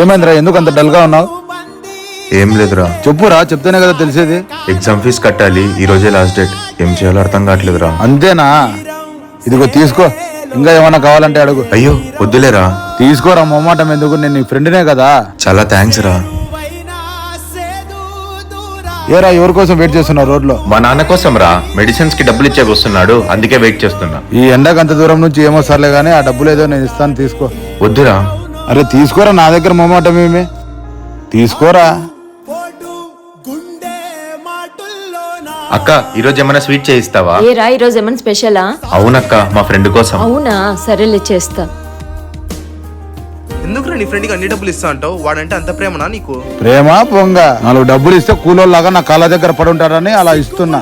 ఏమైందిరా, ఎందుకు అంత డల్ గా ఉన్నావు? ఏం లేదురా. చెప్పురా, చెప్తేనే కదా తెలిసేది. ఎగ్జామ్ ఫీజు కట్టాలి, ఈ రోజే లాస్ట్ డేట్. ఏం చేయాలో అర్థం కావట్లేదురా. అంతేనా? ఇదిగో తీసుకో, ఇంకా ఏమన్నా కావాలంటే అడుగు. అయ్యో వద్దులేరా. తీసుకోరా, మొమ్మాటం ఎందుకు, నేను నీ ఫ్రెండ్నే కదా. చాలా థ్యాంక్స్ రా. ఏరా, ఎవరి కోసం వెయిట్ చేస్తున్నావు రోడ్లో? మా నాన్న కోసం రా, మెడిసిన్స్ కి డబ్బులు ఇచ్చే వస్తున్నాడు, అందుకే వెయిట్ చేస్తున్నా. ఈ ఎండకు అంత దూరం నుంచి ఏమో సర్లే గానీ ఆ డబ్బులు ఏదో నేను ఇస్తాను, తీసుకో. వద్దురా. అరే తీసుకోరా, నా దగ్గర మొమ్మాటం ఏమి, తీసుకోరా. అక్క, ఈరోజు ఏమైనా స్వీట్ చేయిస్తావా? ఏరా, ఈరోజు ఏమైనా స్పెషలా? అవునక్క, మా ఫ్రెండ్ కోసం. అవునా, సరేలే చేస్తా. ఎందుకు నీ ఫ్రెండ్కి అన్ని డబ్బులు ఇస్తా అంటావు? వాడంటే అంత ప్రేమనా నీకు? ప్రేమ పొంగ, 4 డబ్బులు ఇస్తే కూలోళ్ళలాగా నా కాళ్ళ దగ్గర పడి ఉంటాడని అలా ఇస్తున్నా.